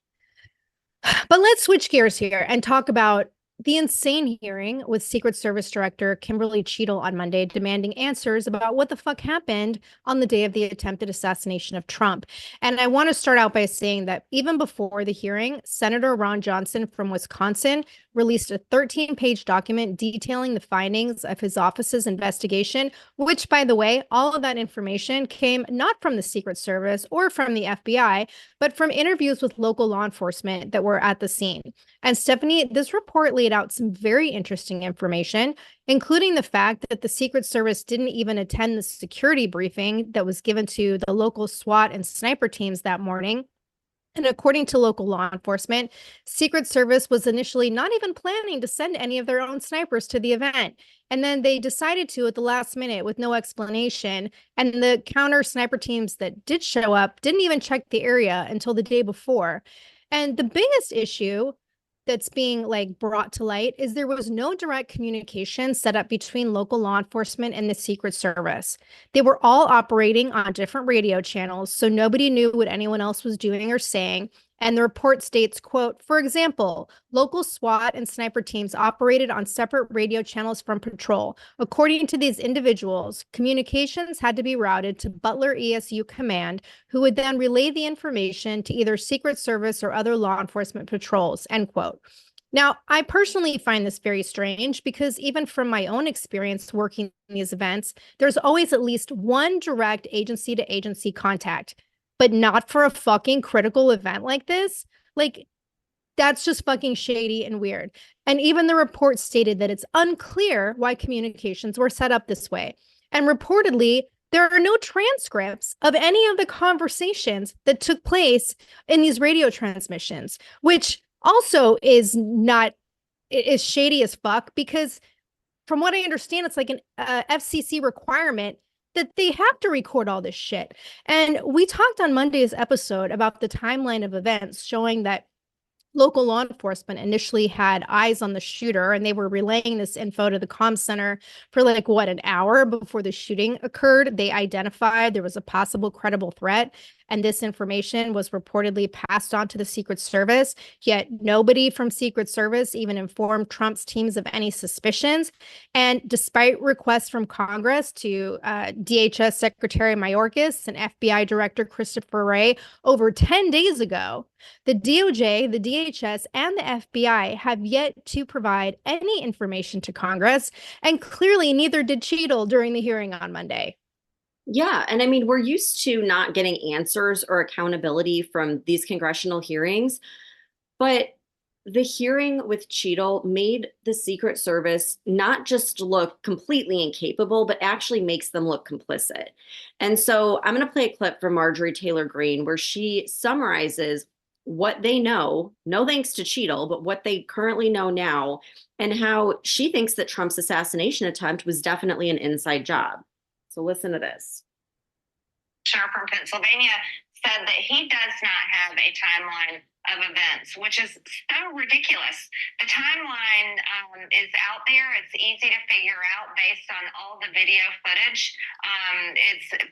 But let's switch gears here and talk about the insane hearing with Secret Service Director Kimberly Cheatle on Monday, demanding answers about what the fuck happened on the day of the attempted assassination of Trump. And I want to start out by saying that even before the hearing, Senator Ron Johnson from Wisconsin released a 13-page document detailing the findings of his office's investigation, which, by the way, all of that information came not from the Secret Service or from the FBI, but from interviews with local law enforcement that were at the scene. And Stephanie, this report laid out some very interesting information, including the fact that the Secret Service didn't even attend the security briefing that was given to the local SWAT and sniper teams that morning. And according to local law enforcement, Secret Service was initially not even planning to send any of their own snipers to the event. And then they decided to at the last minute with no explanation. And the counter sniper teams that did show up didn't even check the area until the day before. And the biggest issue that's being like brought to light is there was no direct communication set up between local law enforcement and the Secret Service. They were all operating on different radio channels, so nobody knew what anyone else was doing or saying. And the report states, quote, for example, local SWAT and sniper teams operated on separate radio channels from patrol. According to these individuals, communications had to be routed to Butler ESU Command, who would then relay the information to either Secret Service or other law enforcement patrols, end quote. Now, I personally find this very strange because even from my own experience working in these events, there's always at least one direct agency to agency contact, but not for a fucking critical event like this. Like, that's just fucking shady and weird. And even the report stated that it's unclear why communications were set up this way. And reportedly, there are no transcripts of any of the conversations that took place in these radio transmissions, which also is shady as fuck, because from what I understand, it's like an FCC requirement that they have to record all this shit. And we talked on Monday's episode about the timeline of events showing that local law enforcement initially had eyes on the shooter, and they were relaying this info to the comm center for like, what, an hour before the shooting occurred. They identified there was a possible credible threat, and this information was reportedly passed on to the Secret Service, yet nobody from Secret Service even informed Trump's teams of any suspicions. And despite requests from Congress to DHS Secretary Mayorkas and FBI Director Christopher Wray over 10 days ago, the DOJ, the DHS, and the FBI have yet to provide any information to Congress, and clearly neither did Cheatle during the hearing on Monday. Yeah. And I mean, we're used to not getting answers or accountability from these congressional hearings, but the hearing with Cheatle made the Secret Service not just look completely incapable, but actually makes them look complicit. And so I'm going to play a clip from Marjorie Taylor Greene where she summarizes what they know, no thanks to Cheatle, but what they currently know now, and how she thinks that Trump's assassination attempt was definitely an inside job. So listen to this. From Pennsylvania said that he does not have a timeline of events, which is so ridiculous. The timeline is out there. It's easy to figure out based on all the video footage.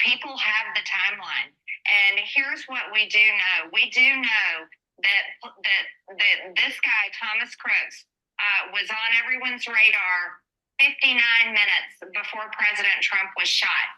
People have the timeline. And here's what we do know. We do know that this guy, Thomas Crooks, was on everyone's radar 59 minutes before President Trump was shot.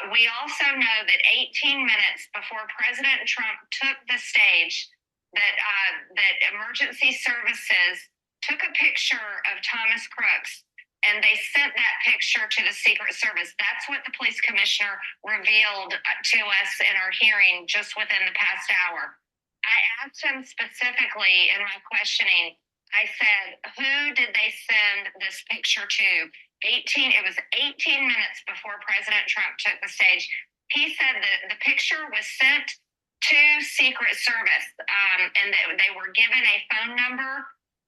We also know that 18 minutes before President Trump took the stage, that emergency services took a picture of Thomas Crooks and they sent that picture to the Secret Service. That's what the police commissioner revealed to us in our hearing just within the past hour. I asked him specifically in my questioning, I said, who did they send this picture to? It was 18 minutes before President Trump took the stage. He said that the picture was sent to Secret Service, and that they were given a phone number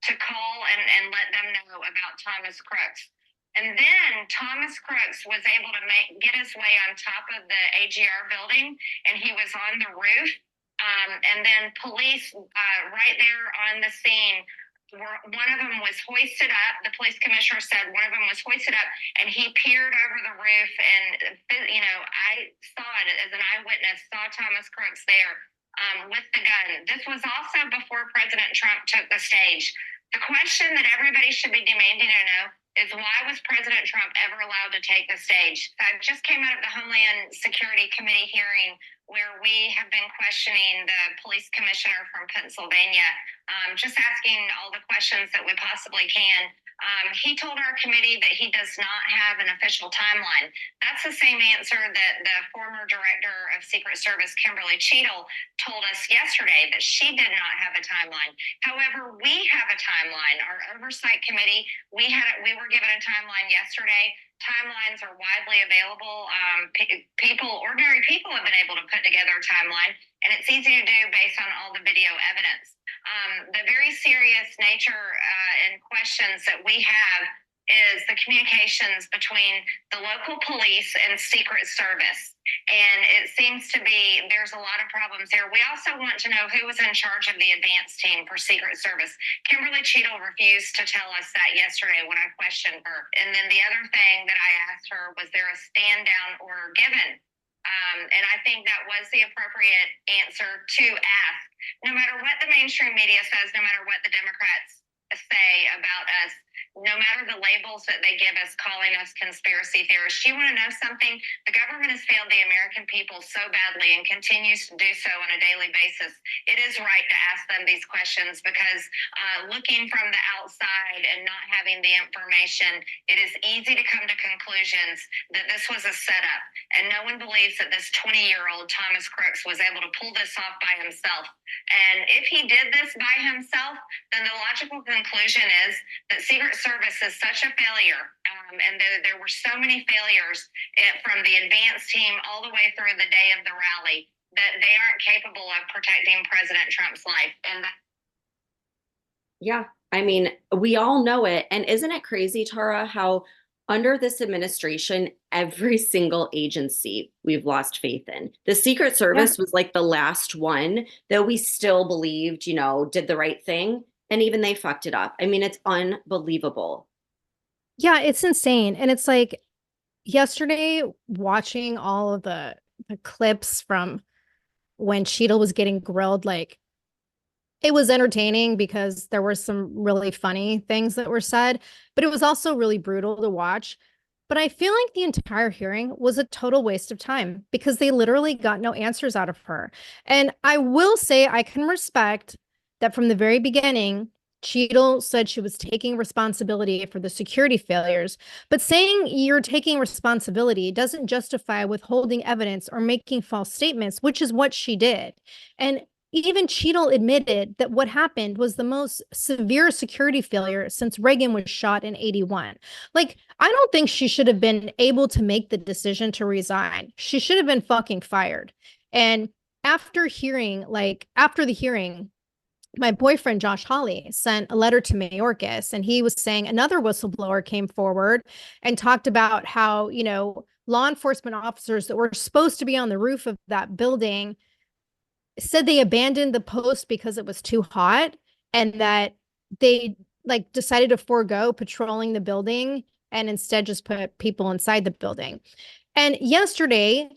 to call and let them know about Thomas Crooks. And then Thomas Crooks was able to get his way on top of the AGR building, and he was on the roof. And then police right there on the scene, one of them was hoisted up. The police commissioner said one of them was hoisted up, and he peered over the roof. And, you know, I saw it as an eyewitness, saw Thomas Crooks there with the gun. This was also before President Trump took the stage. The question that everybody should be demanding to know is, why was President Trump ever allowed to take the stage? I just came out of the Homeland Security Committee hearing where we have been questioning the police commissioner from Pennsylvania, just asking all the questions that we possibly can. He told our committee that he does not have an official timeline. That's the same answer that the former director of Secret Service, Kimberly Cheatle, told us yesterday, that she did not have a timeline. However, we have a timeline. Our oversight committee, we were given a timeline yesterday. Timelines are widely available. Ordinary people have been able to put together a timeline, and it's easy to do based on all the video evidence. The very serious nature and questions that we have is the communications between the local police and Secret Service. And it seems to be there's a lot of problems there. We also want to know who was in charge of the advance team for Secret Service. Kimberly Cheatle refused to tell us that yesterday when I questioned her. And then the other thing that I asked her, was there a stand down order given? And I think that was the appropriate answer to ask. No matter what the mainstream media says, no matter what the Democrats say about us, no matter the labels that they give us, calling us conspiracy theorists, you want to know something? The government has failed the American people so badly and continues to do so on a daily basis. It is right to ask them these questions, because looking from the outside and not having the information, it is easy to come to conclusions that this was a setup. And no one believes that this 20-year-old Thomas Crooks was able to pull this off by himself. And if he did this by himself, then the logical conclusion is that Secret Service is such a failure, and there were so many failures from the advance team all the way through the day of the rally, that they aren't capable of protecting President Trump's life. And yeah, I mean, we all know it. And isn't it crazy, Tara, how under this administration, every single agency we've lost faith in. The Secret Service was like the last one that we still believed, you know, did the right thing. And even they fucked it up. I mean, it's unbelievable. Yeah, it's insane. And it's like yesterday, watching all of the clips from when Cheatle was getting grilled, like, it was entertaining because there were some really funny things that were said, but it was also really brutal to watch. But I feel like the entire hearing was a total waste of time because they literally got no answers out of her. And I will say I can respect that from the very beginning, Cheatle said she was taking responsibility for the security failures, but saying you're taking responsibility doesn't justify withholding evidence or making false statements, which is what she did. And even Cheatle admitted that what happened was the most severe security failure since Reagan was shot in 81. Like, I don't think she should have been able to make the decision to resign. She should have been fucking fired. And after the hearing, my boyfriend, Josh Hawley, sent a letter to Mayorkas, and he was saying another whistleblower came forward and talked about how, you know, law enforcement officers that were supposed to be on the roof of that building said they abandoned the post because it was too hot, and that they like decided to forego patrolling the building and instead just put people inside the building. And yesterday,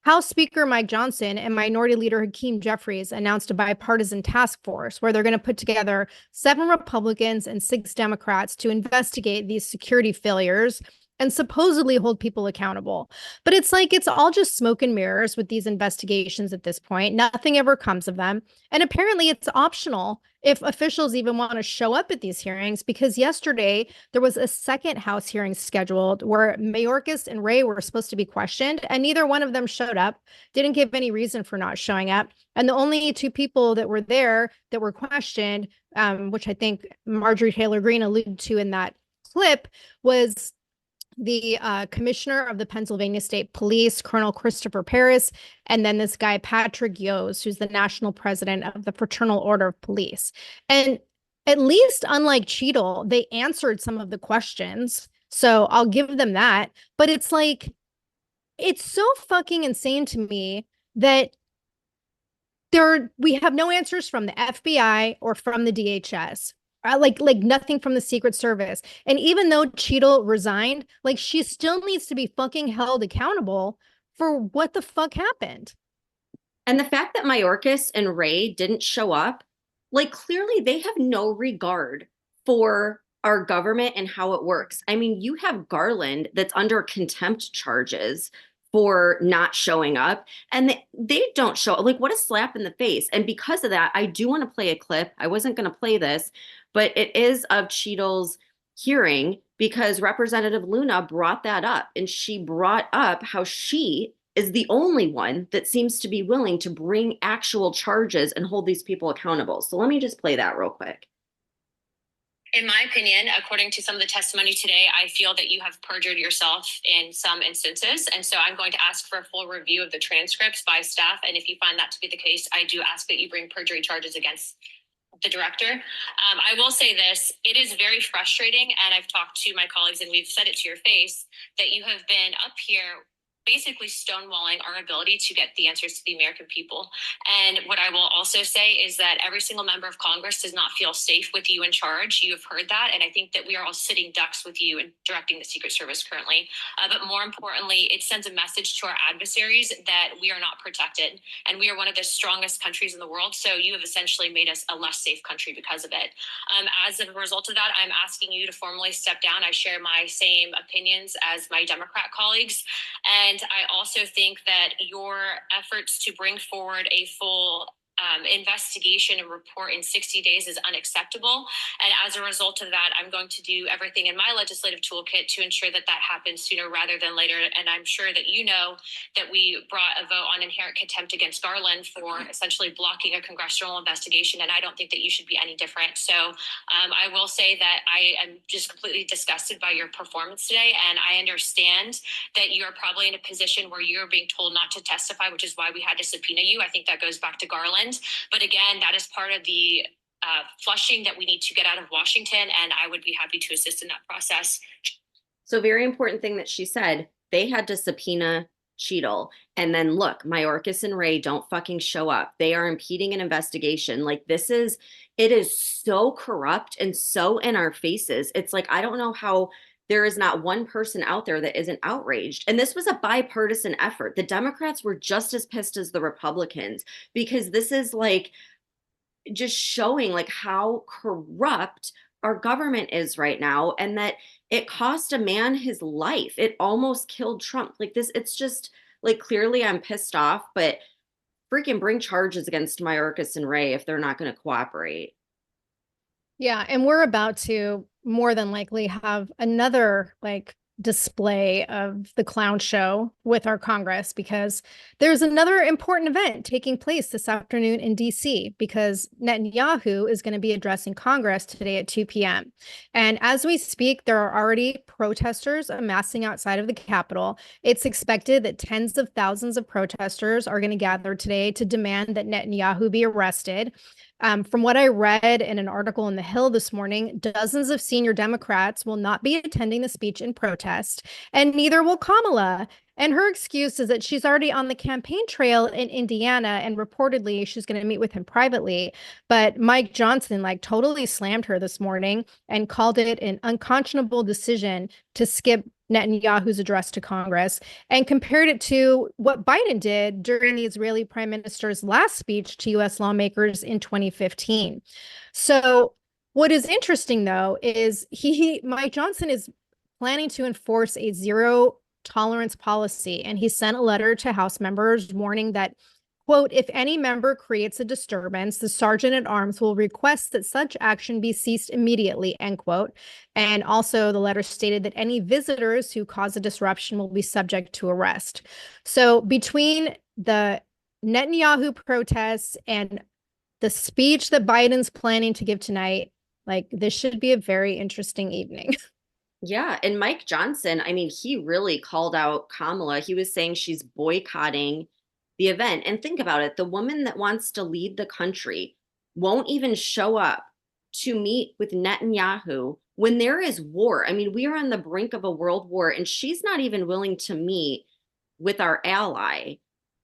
House Speaker Mike Johnson and Minority Leader Hakeem Jeffries announced a bipartisan task force where they're going to put together 7 Republicans and 6 Democrats to investigate these security failures and supposedly hold people accountable. But it's like, it's all just smoke and mirrors with these investigations at this point. Nothing ever comes of them. And apparently it's optional if officials even want to show up at these hearings, because yesterday there was a second House hearing scheduled where Mayorkas and Ray were supposed to be questioned, and neither one of them showed up, didn't give any reason for not showing up. And the only 2 people that were there that were questioned, which I think Marjorie Taylor Greene alluded to in that clip, was the commissioner of the Pennsylvania State Police, Colonel Christopher Paris, and then this guy, Patrick Yose, who's the national president of the Fraternal Order of Police. And at least, unlike Cheatle, they answered some of the questions. So I'll give them that. But it's like, it's so fucking insane to me that we have no answers from the FBI or from the DHS. Like nothing from the Secret Service. And even though Cheatle resigned, like she still needs to be fucking held accountable for what the fuck happened. And the fact that Mayorkas and Ray didn't show up, like clearly they have no regard for our government and how it works. I mean, you have Garland that's under contempt charges for not showing up, and they don't show up. Like, what a slap in the face. And because of that, I do want to play a clip. I wasn't going to play this, but it is of Cheatle's hearing because Representative Luna brought that up, and she brought up how she is the only one that seems to be willing to bring actual charges and hold these people accountable. So let me just play that real quick. In my opinion, according to some of the testimony today, I feel that you have perjured yourself in some instances. And so I'm going to ask for a full review of the transcripts by staff. And if you find that to be the case, I do ask that you bring perjury charges against the director. I will say this, it is very frustrating. And I've talked to my colleagues and we've said it to your face that you have been up here basically stonewalling our ability to get the answers to the American people. And what I will also say is that every single member of Congress does not feel safe with you in charge. You have heard that. And I think that we are all sitting ducks with you in directing the Secret Service currently. But more importantly, it sends a message to our adversaries that we are not protected. And we are one of the strongest countries in the world. So you have essentially made us a less safe country because of it. As a result of that, I'm asking you to formally step down. I share my same opinions as my Democrat colleagues. And I also think that your efforts to bring forward a full investigation and report in 60 days is unacceptable. And as a result of that, I'm going to do everything in my legislative toolkit to ensure that that happens sooner rather than later. And I'm sure that you know that we brought a vote on inherent contempt against Garland for essentially blocking a congressional investigation. And I don't think that you should be any different. So I will say that I am just completely disgusted by your performance today. And I understand that you're probably in a position where you're being told not to testify, which is why we had to subpoena you. I think that goes back to Garland. But again, that is part of the flushing that we need to get out of Washington, and I would be happy to assist in that process. So very important thing that she said, they had to subpoena Cheatle. And then look, Mayorkas and Ray don't fucking show up. They are impeding an investigation. Like it is so corrupt and so in our faces. It's like, I don't know how there is not one person out there that isn't outraged. And this was a bipartisan effort. The Democrats were just as pissed as the Republicans because this is like just showing like how corrupt our government is right now and that it cost a man his life. It almost killed Trump. Like this, it's just like clearly I'm pissed off, but freaking bring charges against Mayorkas and Ray if they're not going to cooperate. Yeah, and we're about to more than likely have another like display of the clown show with our Congress because there's another important event taking place this afternoon in DC because Netanyahu is going to be addressing Congress today at 2 p.m. And as we speak, there are already protesters amassing outside of the Capitol. It's expected that tens of thousands of protesters are going to gather today to demand that Netanyahu be arrested. From what I read in an article in The Hill this morning, dozens of senior Democrats will not be attending the speech in protest, and neither will Kamala. And her excuse is that she's already on the campaign trail in Indiana, and reportedly she's going to meet with him privately. But Mike Johnson like totally slammed her this morning and called it an unconscionable decision to skip Netanyahu's address to Congress and compared it to what Biden did during the Israeli prime minister's last speech to U.S. lawmakers in 2015. So what is interesting, though, is Mike Johnson is planning to enforce a zero tolerance policy. And he sent a letter to House members warning that, quote, if any member creates a disturbance, the sergeant at arms will request that such action be ceased immediately, end quote. And also the letter stated that any visitors who cause a disruption will be subject to arrest. So between the Netanyahu protests and the speech that Biden's planning to give tonight, like this should be a very interesting evening. Yeah. And Mike Johnson, I mean, he really called out Kamala. He was saying she's boycotting the event. And think about it, the woman that wants to lead the country won't even show up to meet with Netanyahu when there is war. I mean, we are on the brink of a world war, and she's not even willing to meet with our ally.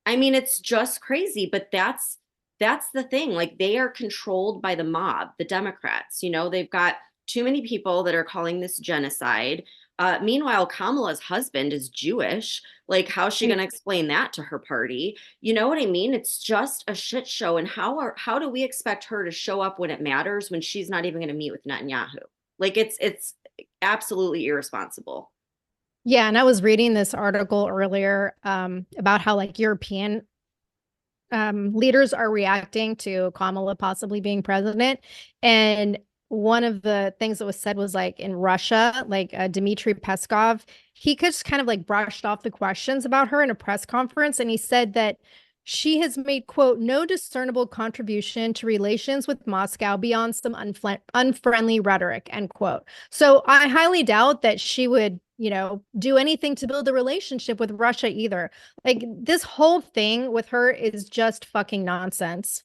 I mean, it's just crazy, but that's the thing. Like, they are controlled by the mob, the Democrats. You know, they've got too many people that are calling this genocide. Meanwhile, Kamala's husband is Jewish. Like, how's she going to explain that to her party? You know what I mean? It's just a shit show. And how do we expect her to show up when it matters when she's not even going to meet with Netanyahu? Like, it's absolutely irresponsible. Yeah, and I was reading this article earlier about how like European leaders are reacting to Kamala possibly being president. And one of the things that was said was like in Russia, like Dmitry Peskov, he just kind of like brushed off the questions about her in a press conference. And he said that she has made, quote, no discernible contribution to relations with Moscow beyond some unfriendly rhetoric, end quote. So I highly doubt that she would, you know, do anything to build a relationship with Russia either. Like, this whole thing with her is just fucking nonsense.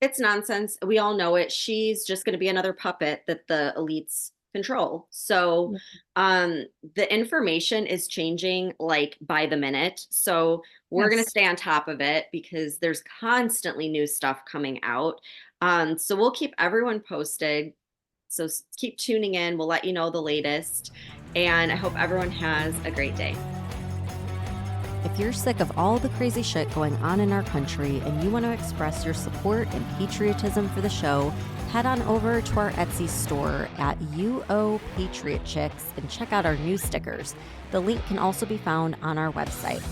It's nonsense. We all know it. She's just going to be another puppet that the elites control. So the information is changing like by the minute. So we're going to stay on top of it because there's constantly new stuff coming out. So we'll keep everyone posted. So keep tuning in. We'll let you know the latest. And I hope everyone has a great day. If you're sick of all the crazy shit going on in our country and you want to express your support and patriotism for the show, head on over to our Etsy store at UO Patriot Chicks and check out our new stickers. The link can also be found on our website.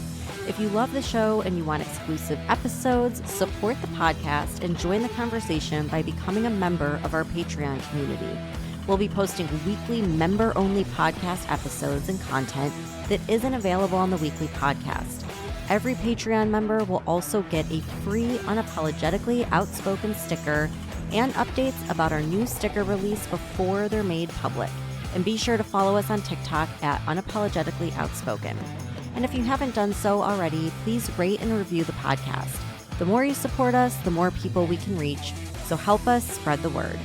If you love the show and you want exclusive episodes, support the podcast and join the conversation by becoming a member of our Patreon community. We'll be posting weekly member-only podcast episodes and content that isn't available on the weekly podcast. Every Patreon member will also get a free Unapologetically Outspoken sticker and updates about our new sticker release before they're made public. And be sure to follow us on TikTok at Unapologetically Outspoken. And if you haven't done so already, please rate and review the podcast. The more you support us, the more people we can reach. So help us spread the word.